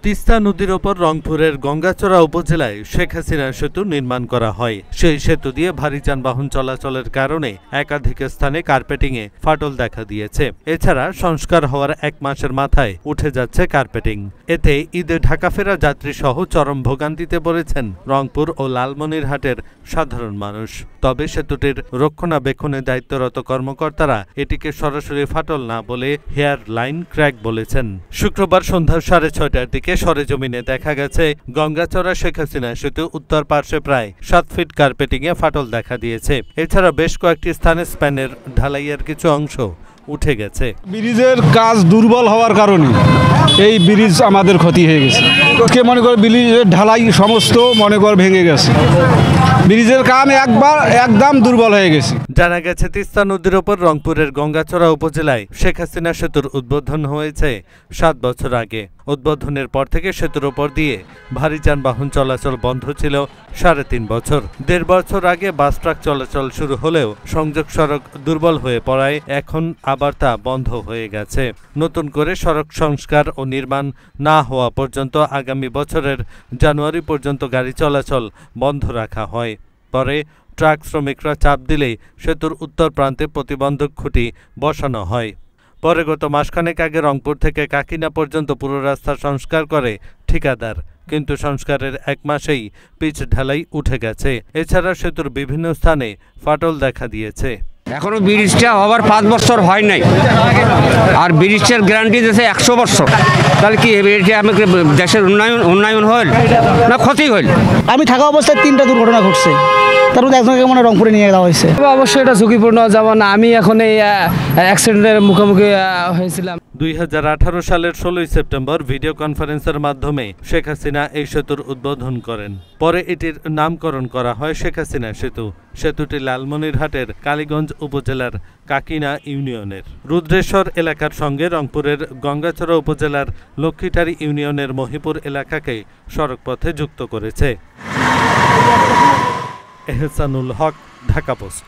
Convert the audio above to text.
তিস্তা নদীর ওপর রংপুরের গঙ্গাচড়া উপজেলায় শেখ হাসিনা সেতু নির্মাণ করা হয়। সেই সেতু দিয়ে ভারী যানবাহন চলাচলের কারণে একাধিক স্থানে কার্পেটিংয়ে ফাটল দেখা দিয়েছে। এছাড়া সংস্কার হওয়ার 1 মাসের মাথায় উঠে যাচ্ছে কার্পেটিং। এতে ঈদে ঢাকা ফেরা যাত্রী সহ চরম ভোগান্তিতে পড়েছেন রংপুর ও লালমনিরহাটের সাধারণ মানুষ। তবে সেতুটির রক্ষণাবেক্ষণে দায়িত্বরত কর্মকর্তারা এটিকে সরাসরি ফাটল না বলে হেয়ার লাইন ক্র্যাক বলেছেন। শুক্রবার সন্ধ্যা 6:30টার দিকে সরেজমিনে দেখা গেছে গঙ্গাচড়া শেখ হাসিনা সেতু উত্তর পার্শ্বে প্রায় 7 ফিট কার্পেটিংয়ে ফাটল দেখা দিয়েছে। এছাড়া বেশ কয়েকটি স্থানে স্প্যানের ঢালাইয়ের কিছু অংশ উঠে গেছে। ব্রিজের কাজ দুর্বল হওয়ার কারণে এই ব্রিজ আমাদের ক্ষতি হয়ে গেছে। মনে করে ব্রিজের ঢালাই সমস্ত ভেঙে গেছে। ব্রিজের কাম একদম দুর্বল হয়ে গেছে। জানা গেছে তিস্তা নদীর ওপর রংপুরের গঙ্গাচড়া উপজেলায় শেখ হাসিনা সেতুর উদ্বোধন হয়েছে 7 বছর আগে। উদ্বোধনের পর থেকে সেতুর ওপর দিয়ে ভারী যানবাহন চলাচল বন্ধ ছিল 3.5 বছর। 1.5 বছর আগে বাস ট্রাক চলাচল শুরু হলেও সংযোগ সড়ক দুর্বল হয়ে পড়ায় এখন আবার তা বন্ধ হয়ে গেছে। নতুন করে সড়ক সংস্কার ও নির্মাণ না হওয়া পর্যন্ত আগামী বছরের জানুয়ারি পর্যন্ত গাড়ি চলাচল বন্ধ রাখা হয়। পরে ট্রাক শ্রমিকরা চাপ দিলেই সেতুর উত্তর প্রান্তে প্রতিবন্ধক খুঁটি বসানো হয়। পরে গত মাসখানেক আগে রংপুর থেকে কাকিনা পর্যন্ত পুরো রাস্তা সংস্কার করে ঠিকাদার, কিন্তু সংস্কারের 1 মাসেই পিচ ঢালাই উঠে গেছে। এছাড়া সেতুর বিভিন্ন স্থানে ফাটল দেখা দিয়েছে। এখনো ব্রিজটা হবার 5 বছর হয় নাই, আর ব্রিজের গ্যারান্টি দিয়েছে 100 বছর। তাহলে কি দেশের উন্নয়ন হল না ক্ষতি হল? আমি থাকা অবস্থায় 3টা দুর্ঘটনা ঘটছে, তার মধ্যে একজনকে রংপুরে নিয়ে যাওয়া হয়েছে। অবশ্যই এটা ঝুঁকিপূর্ণ, যেমন আমি এখন এই অ্যাক্সিডেন্টের মুখোমুখি হয়েছিলাম। 2018 সালের 16 সেপ্টেম্বর ভিডিও কনফারেন্সের মাধ্যমে শেখ হাসিনা এই সেতুর উদ্বোধন করেন। পরে এটির নামকরণ করা হয় শেখ হাসিনা সেতু। সেতুটি লালমনিরহাটের কালীগঞ্জ উপজেলার কাকিনা ইউনিয়নের রুদ্রেশ্বর এলাকার সঙ্গে রংপুরের গঙ্গাচড়া উপজেলার লক্ষ্মীটারি ইউনিয়নের মহিপুর এলাকাকে সড়কপথে যুক্ত করেছে। এহসানুল হক, ঢাকা পোস্ট।